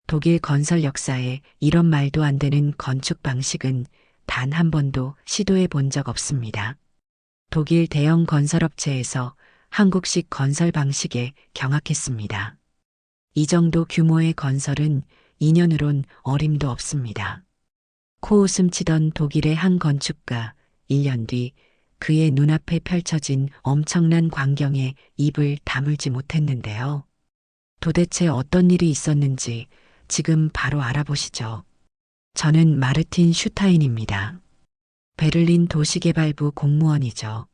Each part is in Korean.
독일 건설 역사에 이런 말도 안 되는 건축 방식은 단 한 번도 시도해 본 적 없습니다. 독일 대형 건설업체에서 한국식 건설 방식에 경악했습니다. 이 정도 규모의 건설은 2년으론 어림도 없습니다. 코웃음 치던 독일의 한 건축가, 1년 뒤 그의 눈앞에 펼쳐진 엄청난 광경에 입을 다물지 못했는데요. 도대체 어떤 일이 있었는지 지금 바로 알아보시죠. 저는 마르틴 슈타인입니다. 베를린 도시개발부 공무원이죠.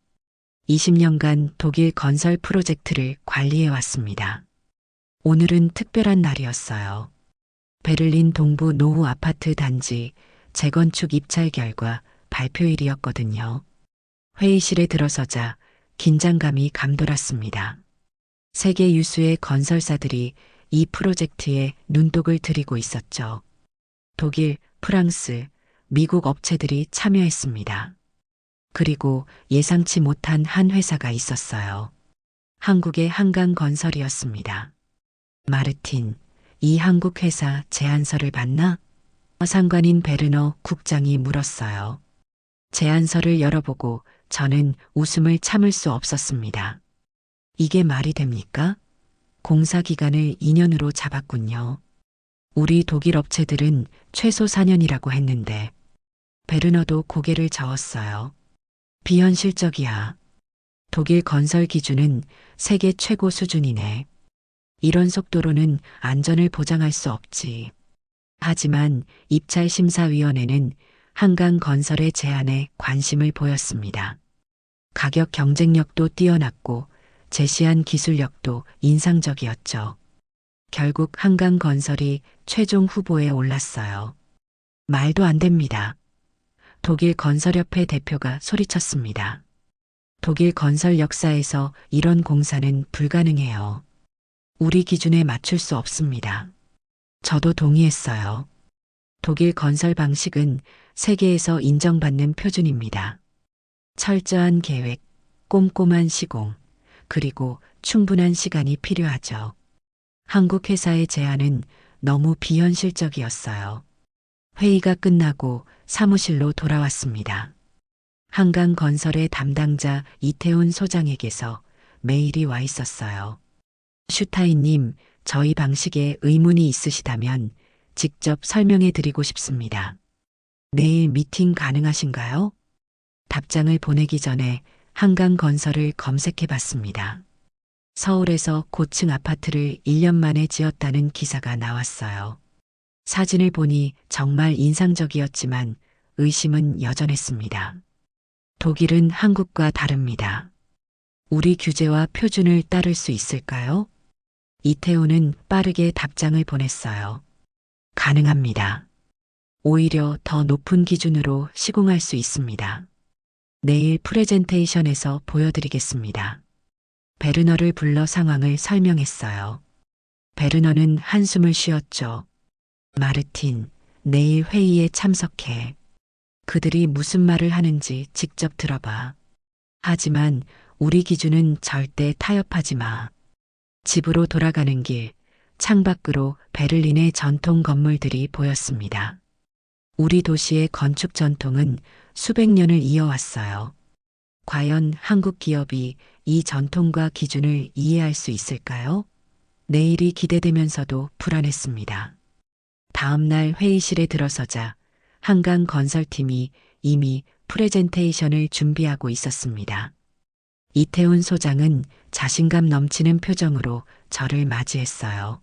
20년간 독일 건설 프로젝트를 관리해 왔습니다. 오늘은 특별한 날이었어요. 베를린 동부 노후 아파트 단지 재건축 입찰 결과 발표일이었거든요. 회의실에 들어서자 긴장감이 감돌았습니다. 세계 유수의 건설사들이 이 프로젝트에 눈독을 들이고 있었죠. 독일, 프랑스, 미국 업체들이 참여했습니다. 그리고 예상치 못한 한 회사가 있었어요. 한국의 한강건설이었습니다. 마르틴, 이 한국 회사 제안서를 봤나? 상관인 베르너 국장이 물었어요. 제안서를 열어보고 저는 웃음을 참을 수 없었습니다. 이게 말이 됩니까? 공사 기간을 2년으로 잡았군요. 우리 독일 업체들은 최소 4년이라고 했는데 베르너도 고개를 저었어요. 비현실적이야. 독일 건설 기준은 세계 최고 수준이네. 이런 속도로는 안전을 보장할 수 없지. 하지만 입찰심사위원회는 한강 건설의 제안에 관심을 보였습니다. 가격 경쟁력도 뛰어났고 제시한 기술력도 인상적이었죠. 결국 한강 건설이 최종 후보에 올랐어요. 말도 안 됩니다. 독일 건설협회 대표가 소리쳤습니다. 독일 건설 역사에서 이런 공사는 불가능해요. 우리 기준에 맞출 수 없습니다. 저도 동의했어요. 독일 건설 방식은 세계에서 인정받는 표준입니다. 철저한 계획, 꼼꼼한 시공, 그리고 충분한 시간이 필요하죠. 한국 회사의 제안은 너무 비현실적이었어요. 회의가 끝나고 사무실로 돌아왔습니다. 한강건설의 담당자 이태훈 소장에게서 메일이 와 있었어요. 슈타인님, 저희 방식에 의문이 있으시다면 직접 설명해 드리고 싶습니다. 내일 미팅 가능하신가요? 답장을 보내기 전에 한강건설을 검색해 봤습니다. 서울에서 고층 아파트를 1년 만에 지었다는 기사가 나왔어요. 사진을 보니 정말 인상적이었지만 의심은 여전했습니다. 독일은 한국과 다릅니다. 우리 규제와 표준을 따를 수 있을까요? 이태우는 빠르게 답장을 보냈어요. 가능합니다. 오히려 더 높은 기준으로 시공할 수 있습니다. 내일 프레젠테이션에서 보여드리겠습니다. 베르너를 불러 상황을 설명했어요. 베르너는 한숨을 쉬었죠. 마르틴, 내일 회의에 참석해. 그들이 무슨 말을 하는지 직접 들어봐. 하지만 우리 기준은 절대 타협하지 마. 집으로 돌아가는 길, 창밖으로 베를린의 전통 건물들이 보였습니다. 우리 도시의 건축 전통은 수백 년을 이어왔어요. 과연 한국 기업이 이 전통과 기준을 이해할 수 있을까요? 내일이 기대되면서도 불안했습니다. 다음 날 회의실에 들어서자 한강 건설팀이 이미 프레젠테이션을 준비하고 있었습니다. 이태훈 소장은 자신감 넘치는 표정으로 저를 맞이했어요.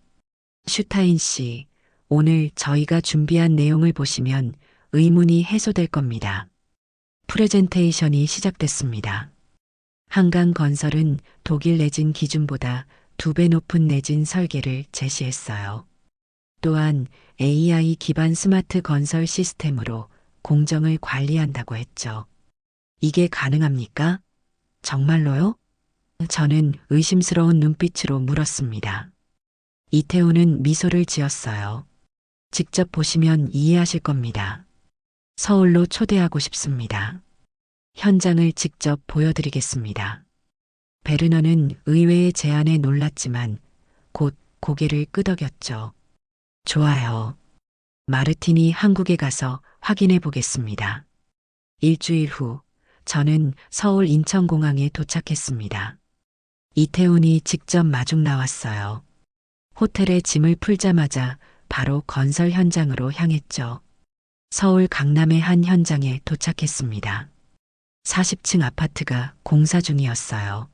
슈타인 씨, 오늘 저희가 준비한 내용을 보시면 의문이 해소될 겁니다. 프레젠테이션이 시작됐습니다. 한강 건설은 독일 내진 기준보다 2배 높은 내진 설계를 제시했어요. 또한 AI 기반 스마트 건설 시스템으로 공정을 관리한다고 했죠. 이게 가능합니까? 정말로요? 저는 의심스러운 눈빛으로 물었습니다. 이태우는 미소를 지었어요. 직접 보시면 이해하실 겁니다. 서울로 초대하고 싶습니다. 현장을 직접 보여드리겠습니다. 베르너는 의외의 제안에 놀랐지만 곧 고개를 끄덕였죠. 좋아요. 마르틴이 한국에 가서 확인해 보겠습니다. 일주일 후, 저는 서울 인천공항에 도착했습니다. 이태훈이 직접 마중 나왔어요. 호텔에 짐을 풀자마자 바로 건설 현장으로 향했죠. 서울 강남의 한 현장에 도착했습니다. 40층 아파트가 공사 중이었어요.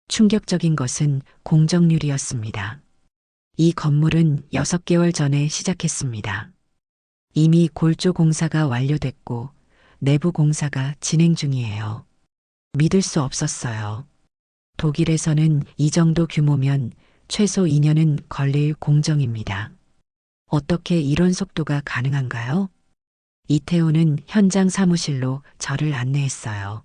충격적인 것은 공정률이었습니다. 이 건물은 6개월 전에 시작했습니다. 이미 골조 공사가 완료됐고 내부 공사가 진행 중이에요. 믿을 수 없었어요. 독일에서는 이 정도 규모면 최소 2년은 걸릴 공정입니다. 어떻게 이런 속도가 가능한가요? 이태훈은 현장 사무실로 저를 안내했어요.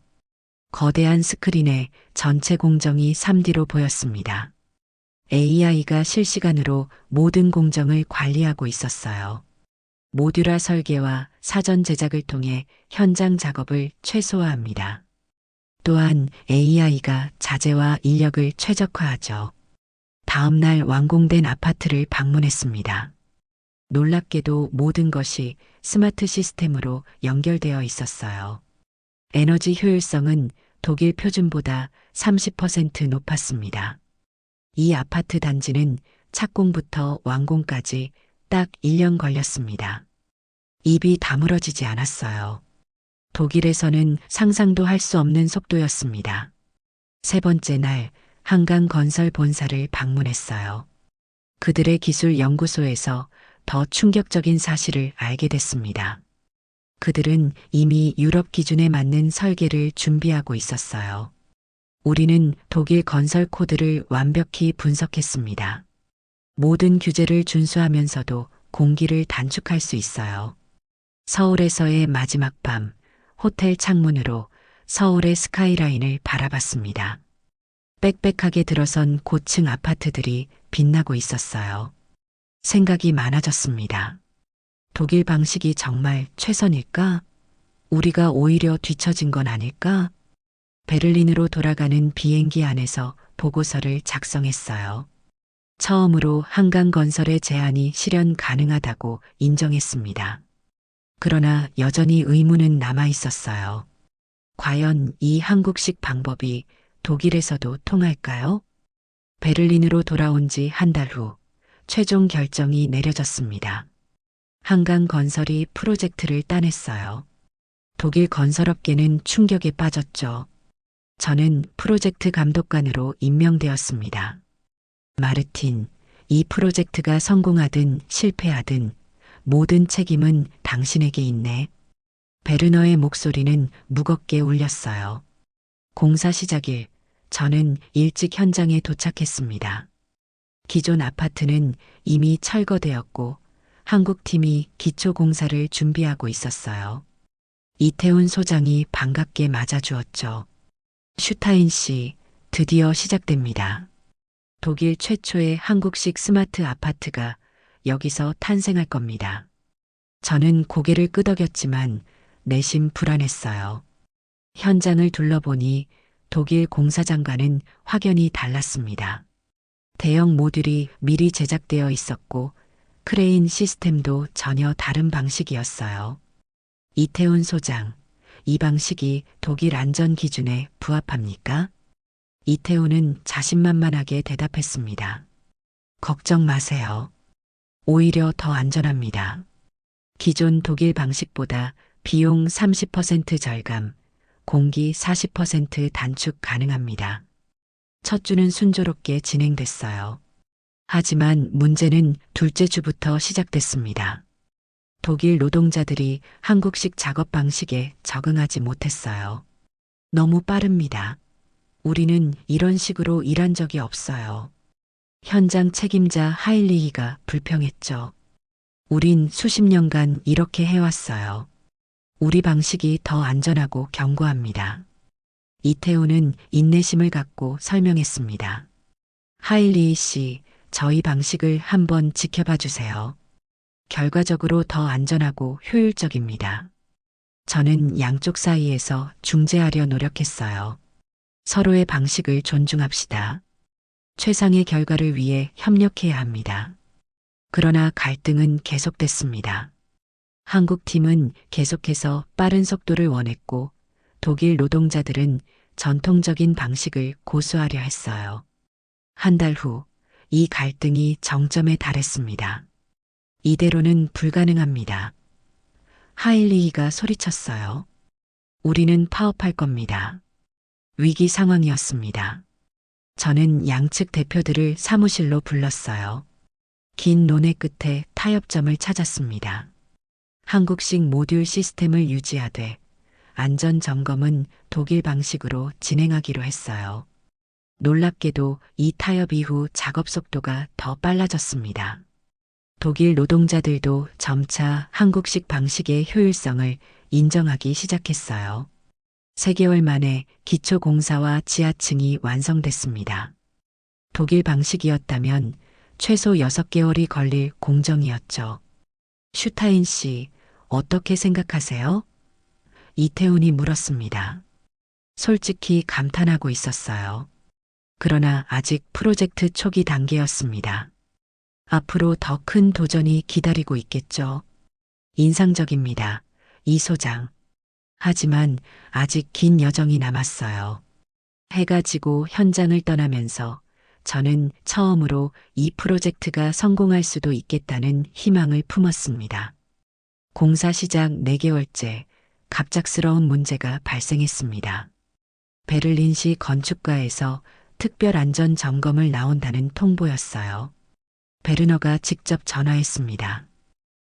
거대한 스크린에 전체 공정이 3D로 보였습니다. AI가 실시간으로 모든 공정을 관리하고 있었어요. 모듈화 설계와 사전 제작을 통해 현장 작업을 최소화합니다. 또한 AI가 자재와 인력을 최적화하죠. 다음 날 완공된 아파트를 방문했습니다. 놀랍게도 모든 것이 스마트 시스템으로 연결되어 있었어요. 에너지 효율성은 독일 표준보다 30% 높았습니다. 이 아파트 단지는 착공부터 완공까지 딱 1년 걸렸습니다. 입이 다물어지지 않았어요. 독일에서는 상상도 할 수 없는 속도였습니다. 세 번째 날 한강건설 본사를 방문했어요. 그들의 기술 연구소에서 더 충격적인 사실을 알게 됐습니다. 그들은 이미 유럽 기준에 맞는 설계를 준비하고 있었어요. 우리는 독일 건설 코드를 완벽히 분석했습니다. 모든 규제를 준수하면서도 공기를 단축할 수 있어요. 서울에서의 마지막 밤, 호텔 창문으로 서울의 스카이라인을 바라봤습니다. 빽빽하게 들어선 고층 아파트들이 빛나고 있었어요. 생각이 많아졌습니다. 독일 방식이 정말 최선일까? 우리가 오히려 뒤처진 건 아닐까? 베를린으로 돌아가는 비행기 안에서 보고서를 작성했어요. 처음으로 한강건설의 제안이 실현 가능하다고 인정했습니다. 그러나 여전히 의문은 남아 있었어요. 과연 이 한국식 방법이 독일에서도 통할까요? 베를린으로 돌아온 지 한 달 후 최종 결정이 내려졌습니다. 한강건설이 프로젝트를 따냈어요. 독일 건설업계는 충격에 빠졌죠. 저는 프로젝트 감독관으로 임명되었습니다. 마르틴, 이 프로젝트가 성공하든 실패하든 모든 책임은 당신에게 있네. 베르너의 목소리는 무겁게 울렸어요. 공사 시작일, 저는 일찍 현장에 도착했습니다. 기존 아파트는 이미 철거되었고 한국팀이 기초 공사를 준비하고 있었어요. 이태훈 소장이 반갑게 맞아주었죠. 슈타인 씨, 드디어 시작됩니다. 독일 최초의 한국식 스마트 아파트가 여기서 탄생할 겁니다. 저는 고개를 끄덕였지만 내심 불안했어요. 현장을 둘러보니 독일 공사장과는 확연히 달랐습니다. 대형 모듈이 미리 제작되어 있었고 크레인 시스템도 전혀 다른 방식이었어요. 이태훈 소장, 이 방식이 독일 안전 기준에 부합합니까? 이태훈은 자신만만하게 대답했습니다. 걱정 마세요. 오히려 더 안전합니다. 기존 독일 방식보다 비용 30% 절감, 공기 40% 단축 가능합니다. 첫 주는 순조롭게 진행됐어요. 하지만 문제는 둘째 주부터 시작됐습니다. 독일 노동자들이 한국식 작업 방식에 적응하지 못했어요. 너무 빠릅니다. 우리는 이런 식으로 일한 적이 없어요. 현장 책임자 하일리히가 불평했죠. 우린 수십 년간 이렇게 해왔어요. 우리 방식이 더 안전하고 견고합니다. 이태훈은 인내심을 갖고 설명했습니다. 하일리히 씨, 저희 방식을 한번 지켜봐 주세요. 결과적으로 더 안전하고 효율적입니다. 저는 양쪽 사이에서 중재하려 노력했어요. 서로의 방식을 존중합시다. 최상의 결과를 위해 협력해야 합니다. 그러나 갈등은 계속됐습니다. 한국 팀은 계속해서 빠른 속도를 원했고 독일 노동자들은 전통적인 방식을 고수하려 했어요. 한 달 후 이 갈등이 정점에 달했습니다. 이대로는 불가능합니다. 하일리히가 소리쳤어요. 우리는 파업할 겁니다. 위기 상황이었습니다. 저는 양측 대표들을 사무실로 불렀어요. 긴 논의 끝에 타협점을 찾았습니다. 한국식 모듈 시스템을 유지하되 안전 점검은 독일 방식으로 진행하기로 했어요. 놀랍게도 이 타협 이후 작업 속도가 더 빨라졌습니다. 독일 노동자들도 점차 한국식 방식의 효율성을 인정하기 시작했어요. 3개월 만에 기초 공사와 지하층이 완성됐습니다. 독일 방식이었다면 최소 6개월이 걸릴 공정이었죠. 슈타인 씨, 어떻게 생각하세요? 이태훈이 물었습니다. 솔직히 감탄하고 있었어요. 그러나 아직 프로젝트 초기 단계였습니다. 앞으로 더 큰 도전이 기다리고 있겠죠. 인상적입니다. 이 소장. 하지만 아직 긴 여정이 남았어요. 해가 지고 현장을 떠나면서 저는 처음으로 이 프로젝트가 성공할 수도 있겠다는 희망을 품었습니다. 공사 시작 4개월째 갑작스러운 문제가 발생했습니다. 베를린시 건축가에서 특별 안전 점검을 나온다는 통보였어요. 베르너가 직접 전화했습니다.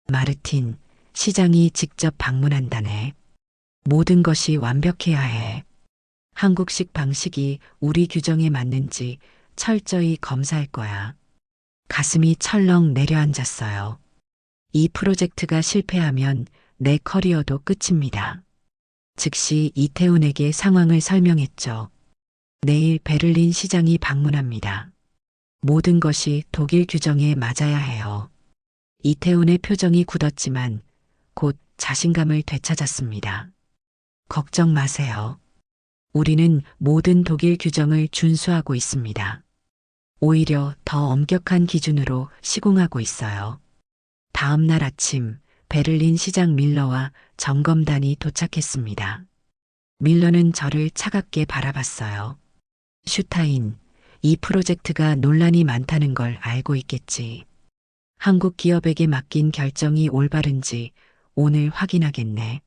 마르틴, 시장이 직접 방문한다네. 모든 것이 완벽해야 해. 한국식 방식이 우리 규정에 맞는지 철저히 검사할 거야. 가슴이 철렁 내려앉았어요. 이 프로젝트가 실패하면 내 커리어도 끝입니다. 즉시 이태훈에게 상황을 설명했죠. 내일 베를린 시장이 방문합니다. 모든 것이 독일 규정에 맞아야 해요. 이태훈의 표정이 굳었지만 곧 자신감을 되찾았습니다. 걱정 마세요. 우리는 모든 독일 규정을 준수하고 있습니다. 오히려 더 엄격한 기준으로 시공하고 있어요. 다음 날 아침 베를린 시장 밀러와 점검단이 도착했습니다. 밀러는 저를 차갑게 바라봤어요. 슈타인, 이 프로젝트가 논란이 많다는 걸 알고 있겠지. 한국 기업에게 맡긴 결정이 올바른지 오늘 확인하겠네.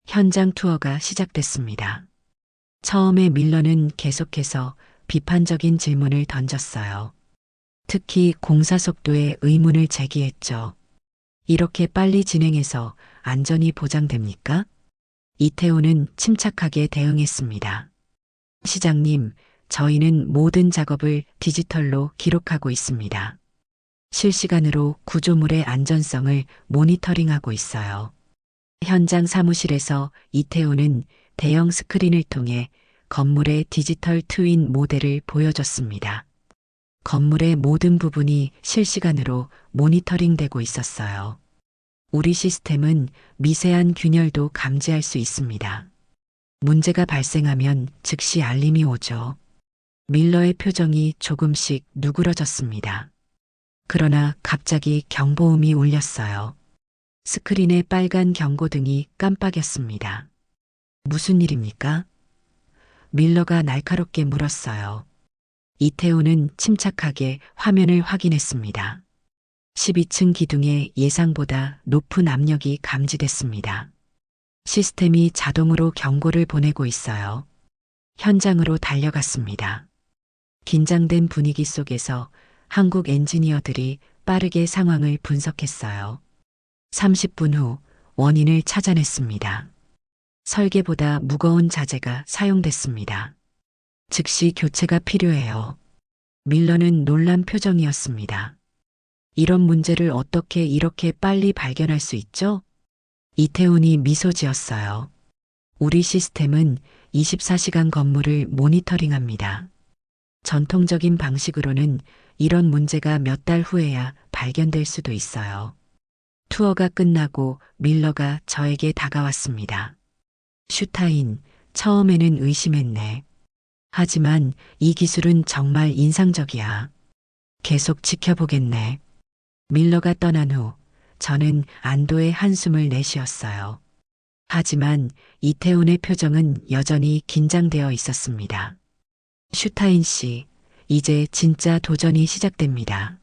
현장 투어가 시작됐습니다. 처음에 밀러는 계속해서 비판적인 질문을 던졌어요. 특히 공사 속도에 의문을 제기했죠. 이렇게 빨리 진행해서 안전이 보장됩니까? 이태훈은 침착하게 대응했습니다. 시장님, 저희는 모든 작업을 디지털로 기록하고 있습니다. 실시간으로 구조물의 안전성을 모니터링하고 있어요. 현장 사무실에서 이태훈은 대형 스크린을 통해 건물의 디지털 트윈 모델을 보여줬습니다. 건물의 모든 부분이 실시간으로 모니터링되고 있었어요. 우리 시스템은 미세한 균열도 감지할 수 있습니다. 문제가 발생하면 즉시 알림이 오죠. 밀러의 표정이 조금씩 누그러졌습니다. 그러나 갑자기 경보음이 울렸어요. 스크린의 빨간 경고등이 깜빡였습니다. 무슨 일입니까? 밀러가 날카롭게 물었어요. 이태훈은 침착하게 화면을 확인했습니다. 12층 기둥에 예상보다 높은 압력이 감지됐습니다. 시스템이 자동으로 경고를 보내고 있어요. 현장으로 달려갔습니다. 긴장된 분위기 속에서 한국 엔지니어들이 빠르게 상황을 분석했어요. 30분 후 원인을 찾아냈습니다. 설계보다 무거운 자재가 사용됐습니다. 즉시 교체가 필요해요. 밀러는 놀란 표정이었습니다. 이런 문제를 어떻게 이렇게 빨리 발견할 수 있죠? 이태훈이 미소 지었어요. 우리 시스템은 24시간 건물을 모니터링합니다. 전통적인 방식으로는 이런 문제가 몇 달 후에야 발견될 수도 있어요. 투어가 끝나고 밀러가 저에게 다가왔습니다. 슈타인, 처음에는 의심했네. 하지만 이 기술은 정말 인상적이야. 계속 지켜보겠네. 밀러가 떠난 후 저는 안도의 한숨을 내쉬었어요. 하지만 이태훈의 표정은 여전히 긴장되어 있었습니다. 슈타인 씨, 이제 진짜 도전이 시작됩니다.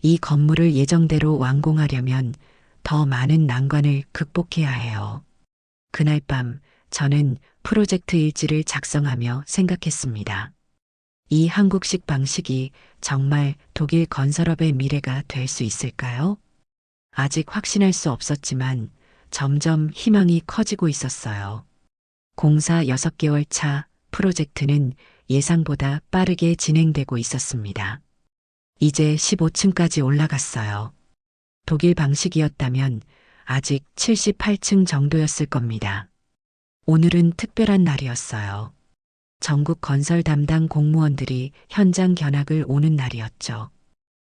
이 건물을 예정대로 완공하려면 더 많은 난관을 극복해야 해요. 그날 밤 저는 프로젝트 일지를 작성하며 생각했습니다. 이 한국식 방식이 정말 독일 건설업의 미래가 될 수 있을까요? 아직 확신할 수 없었지만 점점 희망이 커지고 있었어요. 공사 6개월 차 프로젝트는 예상보다 빠르게 진행되고 있었습니다. 이제 15층까지 올라갔어요. 독일 방식이었다면 아직 78층 정도였을 겁니다. 오늘은 특별한 날이었어요. 전국 건설 담당 공무원들이 현장 견학을 오는 날이었죠.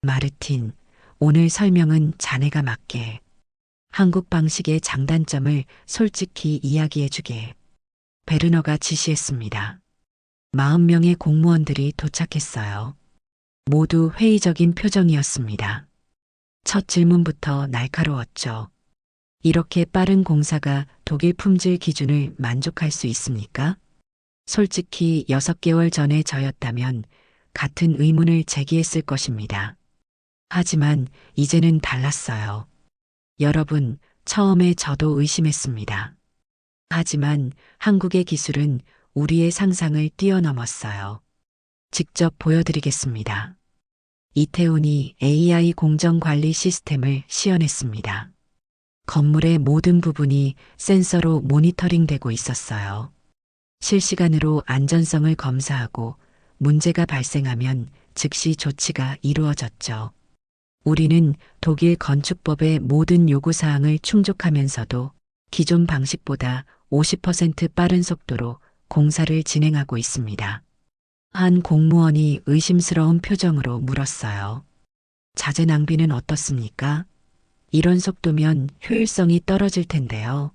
마르틴, 오늘 설명은 자네가 맡게. 한국 방식의 장단점을 솔직히 이야기해주게. 베르너가 지시했습니다. 40명의 공무원들이 도착했어요. 모두 회의적인 표정이었습니다. 첫 질문부터 날카로웠죠. 이렇게 빠른 공사가 독일 품질 기준을 만족할 수 있습니까? 솔직히 6개월 전에 저였다면 같은 의문을 제기했을 것입니다. 하지만 이제는 달랐어요. 여러분, 처음에 저도 의심했습니다. 하지만 한국의 기술은 우리의 상상을 뛰어넘었어요. 직접 보여드리겠습니다. 이태훈이 AI 공정관리 시스템을 시연했습니다. 건물의 모든 부분이 센서로 모니터링되고 있었어요. 실시간으로 안전성을 검사하고 문제가 발생하면 즉시 조치가 이루어졌죠. 우리는 독일 건축법의 모든 요구사항을 충족하면서도 기존 방식보다 50% 빠른 속도로 공사를 진행하고 있습니다. 한 공무원이 의심스러운 표정으로 물었어요. 자재 낭비는 어떻습니까? 이런 속도면 효율성이 떨어질 텐데요.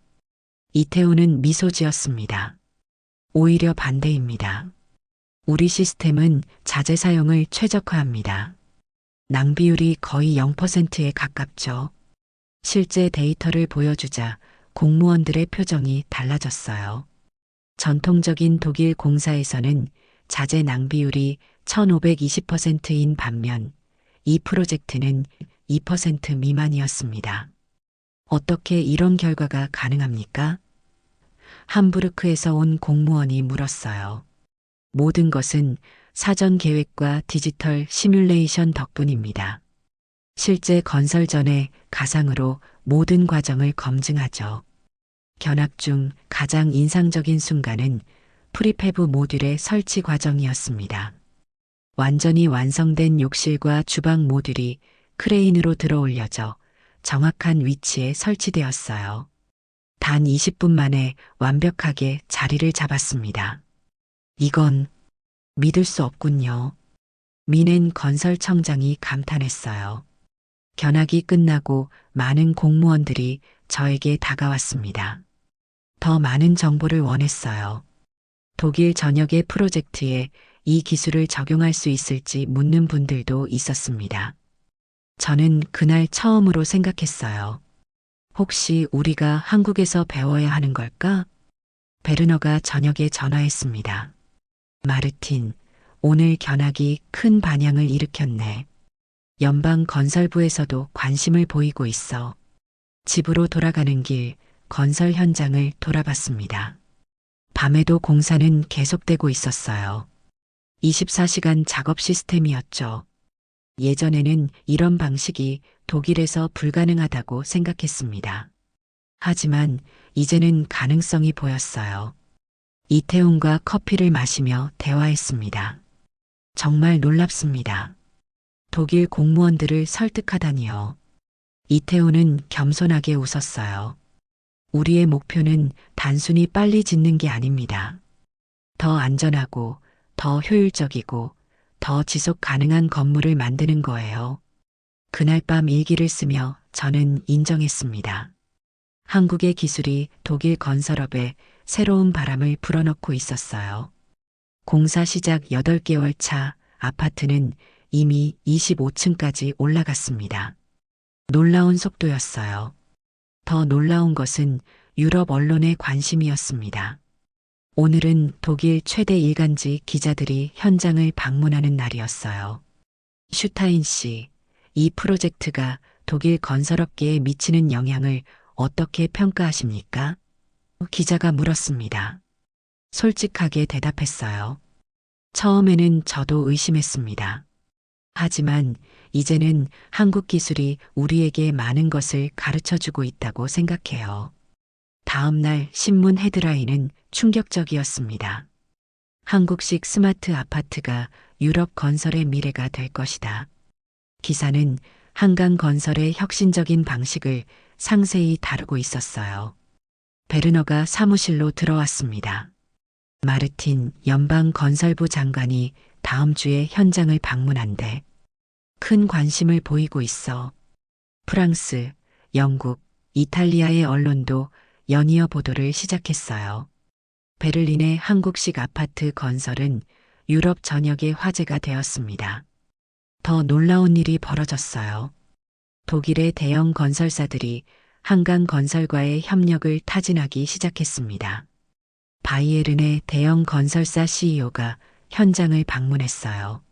이태훈은 미소 지었습니다. 오히려 반대입니다. 우리 시스템은 자재 사용을 최적화합니다. 낭비율이 거의 0%에 가깝죠. 실제 데이터를 보여주자 공무원들의 표정이 달라졌어요. 전통적인 독일 공사에서는 자재 낭비율이 1520%인 반면 이 프로젝트는 2% 미만이었습니다. 어떻게 이런 결과가 가능합니까? 함부르크에서 온 공무원이 물었어요. 모든 것은 사전 계획과 디지털 시뮬레이션 덕분입니다. 실제 건설 전에 가상으로 모든 과정을 검증하죠. 견학 중 가장 인상적인 순간은 프리패브 모듈의 설치 과정이었습니다. 완전히 완성된 욕실과 주방 모듈이 크레인으로 들어올려져 정확한 위치에 설치되었어요. 단 20분 만에 완벽하게 자리를 잡았습니다. 이건 믿을 수 없군요. 미넨 건설청장이 감탄했어요. 견학이 끝나고 많은 공무원들이 저에게 다가왔습니다. 더 많은 정보를 원했어요. 독일 전역의 프로젝트에 이 기술을 적용할 수 있을지 묻는 분들도 있었습니다. 저는 그날 처음으로 생각했어요. 혹시 우리가 한국에서 배워야 하는 걸까? 베르너가 저녁에 전화했습니다. 마르틴, 오늘 견학이 큰 반향을 일으켰네. 연방건설부에서도 관심을 보이고 있어. 집으로 돌아가는 길 건설 현장을 돌아봤습니다. 밤에도 공사는 계속되고 있었어요. 24시간 작업 시스템이었죠. 예전에는 이런 방식이 독일에서 불가능하다고 생각했습니다. 하지만 이제는 가능성이 보였어요. 이태훈과 커피를 마시며 대화했습니다. 정말 놀랍습니다. 독일 공무원들을 설득하다니요. 이태훈은 겸손하게 웃었어요. 우리의 목표는 단순히 빨리 짓는 게 아닙니다. 더 안전하고, 더 효율적이고, 더 지속 가능한 건물을 만드는 거예요. 그날 밤 일기를 쓰며 저는 인정했습니다. 한국의 기술이 독일 건설업에 새로운 바람을 불어넣고 있었어요. 공사 시작 8개월 차 아파트는 이미 25층까지 올라갔습니다. 놀라운 속도였어요. 더 놀라운 것은 유럽 언론의 관심이었습니다. 오늘은 독일 최대 일간지 기자들이 현장을 방문하는 날이었어요. 슈타인 씨, 이 프로젝트가 독일 건설업계에 미치는 영향을 어떻게 평가하십니까? 기자가 물었습니다. 솔직하게 대답했어요. 처음에는 저도 의심했습니다. 하지만 이제는 한국 기술이 우리에게 많은 것을 가르쳐 주고 있다고 생각해요. 다음 날 신문 헤드라인은 충격적이었습니다. 한국식 스마트 아파트가 유럽 건설의 미래가 될 것이다. 기사는 한강 건설의 혁신적인 방식을 상세히 다루고 있었어요. 베르너가 사무실로 들어왔습니다. 마르틴 연방건설부 장관이 다음 주에 현장을 방문한대. 큰 관심을 보이고 있어. 프랑스, 영국, 이탈리아의 언론도 연이어 보도를 시작했어요. 베를린의 한국식 아파트 건설은 유럽 전역의 화제가 되었습니다. 더 놀라운 일이 벌어졌어요. 독일의 대형 건설사들이 한강 건설과의 협력을 타진하기 시작했습니다. 바이에른의 대형 건설사 CEO가 현장을 방문했어요.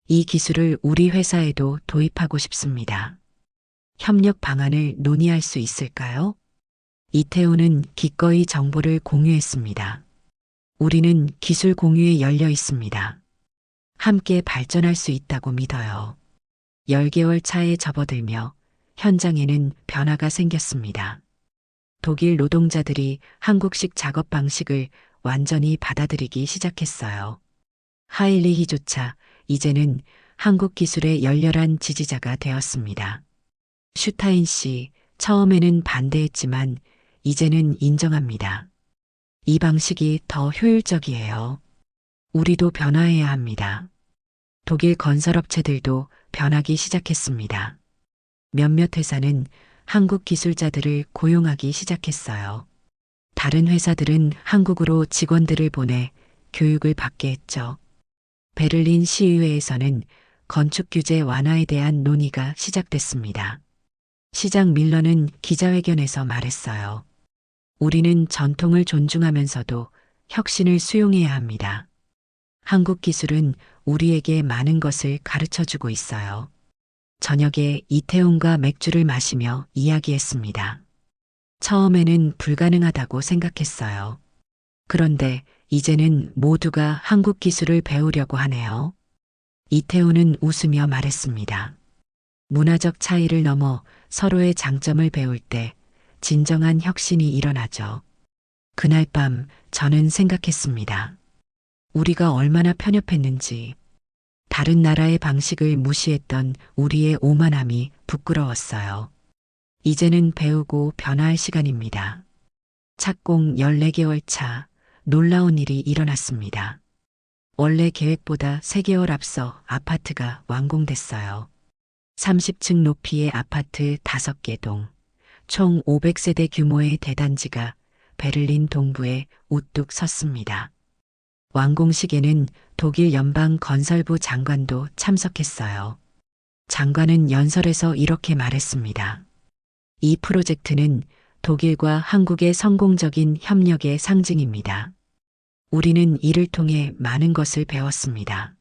이 기술을 우리 회사에도 도입하고 싶습니다. 협력 방안을 논의할 수 있을까요? 이태우는 기꺼이 정보를 공유했습니다. 우리는 기술 공유에 열려 있습니다. 함께 발전할 수 있다고 믿어요. 10개월 차에 접어들며 현장에는 변화가 생겼습니다. 독일 노동자들이 한국식 작업 방식을 완전히 받아들이기 시작했어요. 하일리히조차 이제는 한국 기술의 열렬한 지지자가 되었습니다. 슈타인 씨, 처음에는 반대했지만 이제는 인정합니다. 이 방식이 더 효율적이에요. 우리도 변화해야 합니다. 독일 건설업체들도 변하기 시작했습니다. 몇몇 회사는 한국 기술자들을 고용하기 시작했어요. 다른 회사들은 한국으로 직원들을 보내 교육을 받게 했죠. 베를린 시의회에서는 건축 규제 완화에 대한 논의가 시작됐습니다. 시장 밀러는 기자회견에서 말했어요. 우리는 전통을 존중하면서도 혁신을 수용해야 합니다. 한국 기술은 우리에게 많은 것을 가르쳐 주고 있어요. 저녁에 이태훈과 맥주를 마시며 이야기했습니다. 처음에는 불가능하다고 생각했어요. 그런데 이제는 모두가 한국 기술을 배우려고 하네요. 이태훈은 웃으며 말했습니다. 문화적 차이를 넘어 서로의 장점을 배울 때 진정한 혁신이 일어나죠. 그날 밤 저는 생각했습니다. 우리가 얼마나 편협했는지, 다른 나라의 방식을 무시했던 우리의 오만함이 부끄러웠어요. 이제는 배우고 변화할 시간입니다. 착공 14개월 차 놀라운 일이 일어났습니다. 원래 계획보다 3개월 앞서 아파트가 완공됐어요. 30층 높이의 아파트 5개 동, 총 500세대 규모의 대단지가 베를린 동부에 우뚝 섰습니다. 완공식에는 독일 연방 건설부 장관도 참석했어요. 장관은 연설에서 이렇게 말했습니다. 이 프로젝트는 독일과 한국의 성공적인 협력의 상징입니다. 우리는 이를 통해 많은 것을 배웠습니다.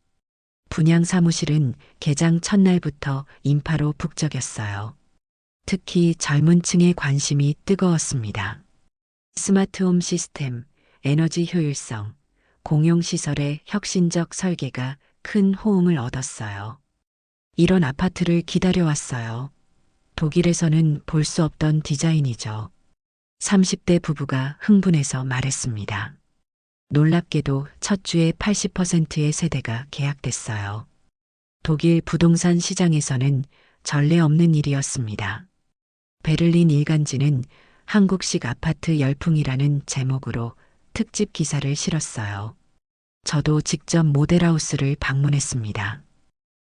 분양 사무실은 개장 첫날부터 인파로 북적였어요. 특히 젊은 층의 관심이 뜨거웠습니다. 스마트홈 시스템, 에너지 효율성, 공용시설의 혁신적 설계가 큰 호응을 얻었어요. 이런 아파트를 기다려왔어요. 독일에서는 볼 수 없던 디자인이죠. 30대 부부가 흥분해서 말했습니다. 놀랍게도 첫 주에 80%의 세대가 계약됐어요. 독일 부동산 시장에서는 전례 없는 일이었습니다. 베를린 일간지는 한국식 아파트 열풍이라는 제목으로 특집 기사를 실었어요. 저도 직접 모델하우스를 방문했습니다.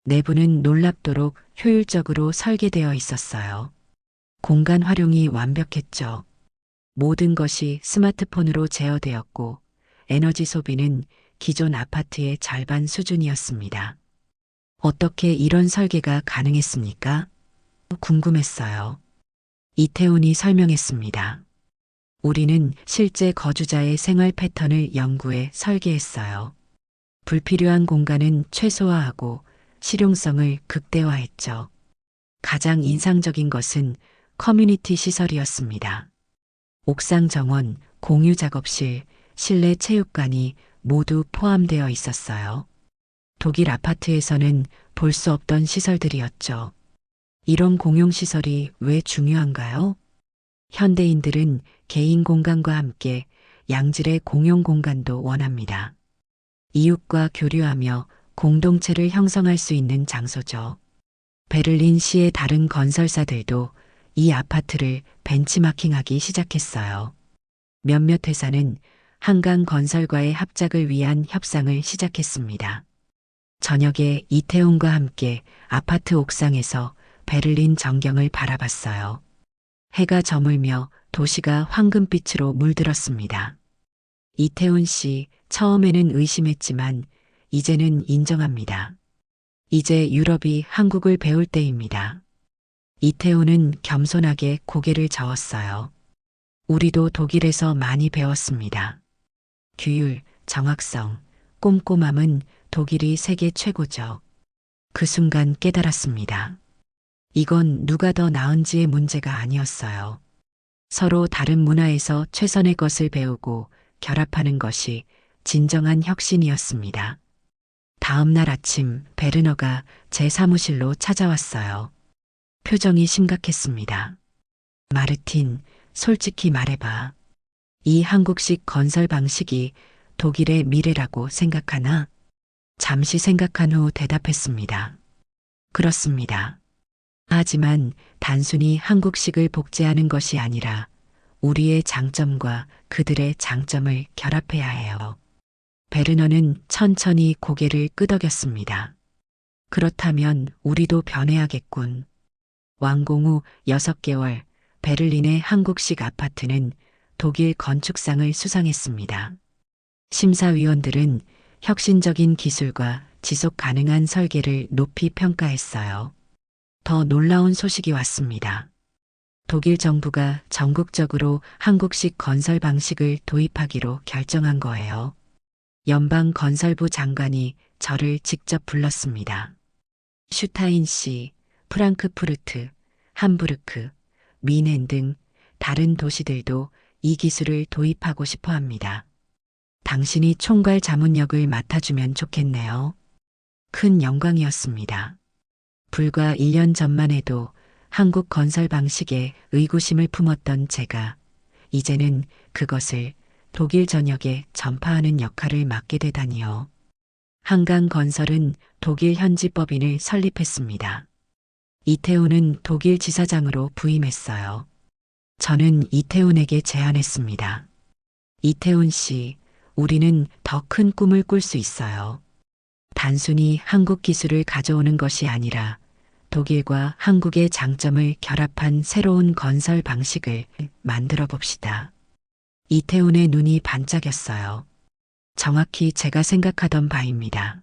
내부는 놀랍도록 효율적으로 설계되어 있었어요. 공간 활용이 완벽했죠. 모든 것이 스마트폰으로 제어되었고 에너지 소비는 기존 아파트의 절반 수준이었습니다. 어떻게 이런 설계가 가능했습니까? 궁금했어요. 이태훈이 설명했습니다. 우리는 실제 거주자의 생활 패턴을 연구해 설계했어요. 불필요한 공간은 최소화하고 실용성을 극대화했죠. 가장 인상적인 것은 커뮤니티 시설이었습니다. 옥상 정원, 공유 작업실, 실내 체육관이 모두 포함되어 있었어요. 독일 아파트에서는 볼 수 없던 시설들이었죠. 이런 공용시설이 왜 중요한가요? 현대인들은 개인 공간과 함께 양질의 공용 공간도 원합니다. 이웃과 교류하며 공동체를 형성할 수 있는 장소죠. 베를린 시의 다른 건설사들도 이 아파트를 벤치마킹하기 시작했어요. 몇몇 회사는 한강 건설과의 합작을 위한 협상을 시작했습니다. 저녁에 이태훈과 함께 아파트 옥상에서 베를린 전경을 바라봤어요. 해가 저물며 도시가 황금빛으로 물들었습니다. 이태훈 씨, 처음에는 의심했지만 이제는 인정합니다. 이제 유럽이 한국을 배울 때입니다. 이태훈은 겸손하게 고개를 저었어요. 우리도 독일에서 많이 배웠습니다. 규율, 정확성, 꼼꼼함은 독일이 세계 최고죠. 그 순간 깨달았습니다. 이건 누가 더 나은지의 문제가 아니었어요. 서로 다른 문화에서 최선의 것을 배우고 결합하는 것이 진정한 혁신이었습니다. 다음 날 아침 베르너가 제 사무실로 찾아왔어요. 표정이 심각했습니다. 마르틴, 솔직히 말해봐. 이 한국식 건설 방식이 독일의 미래라고 생각하나? 잠시 생각한 후 대답했습니다. 그렇습니다. 하지만 단순히 한국식을 복제하는 것이 아니라 우리의 장점과 그들의 장점을 결합해야 해요. 베르너는 천천히 고개를 끄덕였습니다. 그렇다면 우리도 변해야겠군. 완공 후 6개월 베를린의 한국식 아파트는 독일 건축상을 수상했습니다. 심사위원들은 혁신적인 기술과 지속 가능한 설계를 높이 평가했어요. 더 놀라운 소식이 왔습니다. 독일 정부가 전국적으로 한국식 건설 방식을 도입하기로 결정한 거예요. 연방건설부 장관이 저를 직접 불렀습니다. 슈타인시, 프랑크푸르트, 함부르크, 미넨 등 다른 도시들도 이 기술을 도입하고 싶어 합니다. 당신이 총괄 자문역을 맡아주면 좋겠네요. 큰 영광이었습니다. 불과 1년 전만 해도 한국 건설 방식에 의구심을 품었던 제가 이제는 그것을 독일 전역에 전파하는 역할을 맡게 되다니요. 한강건설은 독일 현지 법인을 설립했습니다. 이태훈은 독일 지사장으로 부임했어요. 저는 이태훈에게 제안했습니다. 이태훈 씨, 우리는 더 큰 꿈을 꿀 수 있어요. 단순히 한국 기술을 가져오는 것이 아니라 독일과 한국의 장점을 결합한 새로운 건설 방식을 만들어 봅시다. 이태훈의 눈이 반짝였어요. 정확히 제가 생각하던 바입니다.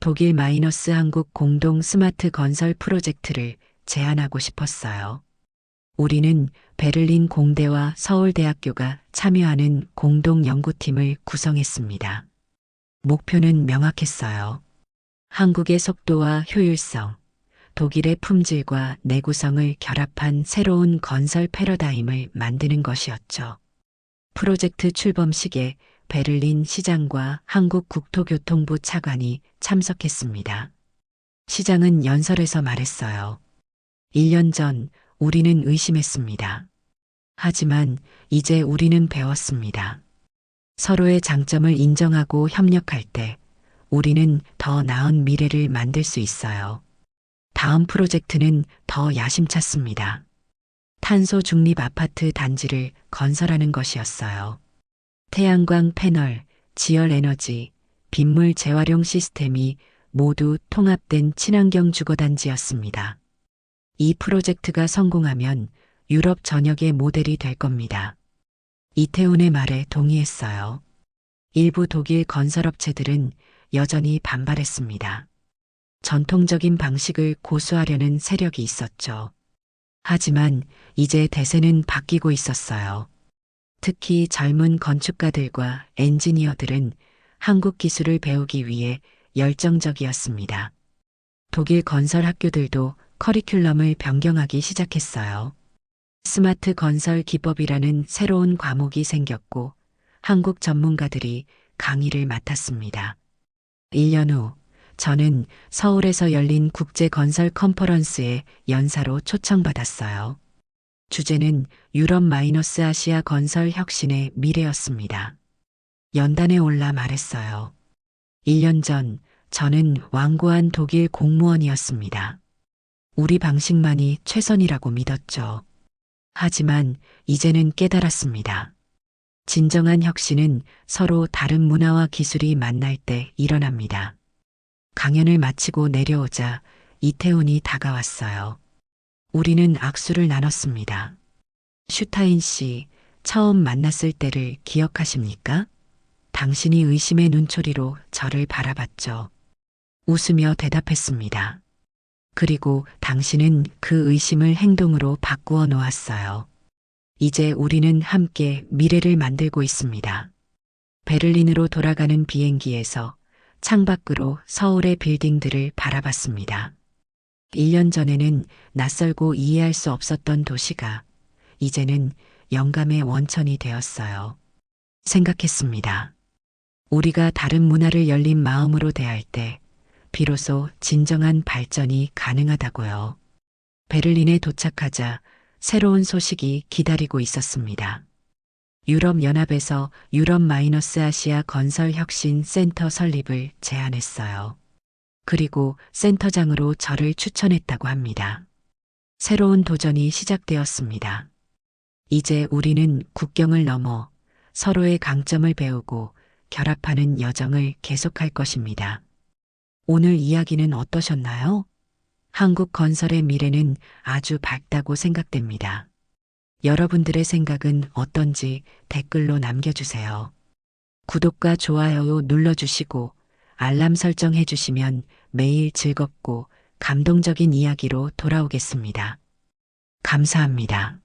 독일 마이너스 한국 공동 스마트 건설 프로젝트를 제안하고 싶었어요. 우리는 베를린 공대와 서울대학교가 참여하는 공동 연구팀을 구성했습니다. 목표는 명확했어요. 한국의 속도와 효율성, 독일의 품질과 내구성을 결합한 새로운 건설 패러다임을 만드는 것이었죠. 프로젝트 출범식에 베를린 시장과 한국국토교통부 차관이 참석했습니다. 시장은 연설에서 말했어요. 1년 전 우리는 의심했습니다. 하지만 이제 우리는 배웠습니다. 서로의 장점을 인정하고 협력할 때 우리는 더 나은 미래를 만들 수 있어요. 다음 프로젝트는 더 야심찼습니다. 탄소 중립 아파트 단지를 건설하는 것이었어요. 태양광 패널, 지열 에너지, 빗물 재활용 시스템이 모두 통합된 친환경 주거단지였습니다. 이 프로젝트가 성공하면 유럽 전역의 모델이 될 겁니다. 이태훈의 말에 동의했어요. 일부 독일 건설업체들은 여전히 반발했습니다. 전통적인 방식을 고수하려는 세력이 있었죠. 하지만 이제 대세는 바뀌고 있었어요. 특히 젊은 건축가들과 엔지니어들은 한국 기술을 배우기 위해 열정적이었습니다. 독일 건설 학교들도 커리큘럼을 변경하기 시작했어요. 스마트 건설 기법이라는 새로운 과목이 생겼고 한국 전문가들이 강의를 맡았습니다. 1년 후 저는 서울에서 열린 국제 건설 컨퍼런스에 연사로 초청받았어요. 주제는 유럽 마이너스 아시아 건설 혁신의 미래였습니다. 연단에 올라 말했어요. 1년 전 저는 완고한 독일 공무원이었습니다. 우리 방식만이 최선이라고 믿었죠. 하지만 이제는 깨달았습니다. 진정한 혁신은 서로 다른 문화와 기술이 만날 때 일어납니다. 강연을 마치고 내려오자 이태훈이 다가왔어요. 우리는 악수를 나눴습니다. 슈타인 씨, 처음 만났을 때를 기억하십니까? 당신이 의심의 눈초리로 저를 바라봤죠. 웃으며 대답했습니다. 그리고 당신은 그 의심을 행동으로 바꾸어 놓았어요. 이제 우리는 함께 미래를 만들고 있습니다. 베를린으로 돌아가는 비행기에서 창밖으로 서울의 빌딩들을 바라봤습니다. 1년 전에는 낯설고 이해할 수 없었던 도시가 이제는 영감의 원천이 되었어요. 생각했습니다. 우리가 다른 문화를 열린 마음으로 대할 때 비로소 진정한 발전이 가능하다고요. 베를린에 도착하자 새로운 소식이 기다리고 있었습니다. 유럽연합에서 유럽 마이너스 아시아 건설 혁신 센터 설립을 제안했어요. 그리고 센터장으로 저를 추천했다고 합니다. 새로운 도전이 시작되었습니다. 이제 우리는 국경을 넘어 서로의 강점을 배우고 결합하는 여정을 계속할 것입니다. 오늘 이야기는 어떠셨나요? 한국 건설의 미래는 아주 밝다고 생각됩니다. 여러분들의 생각은 어떤지 댓글로 남겨주세요. 구독과 좋아요 눌러주시고 알람 설정해 주시면 매일 즐겁고 감동적인 이야기로 돌아오겠습니다. 감사합니다.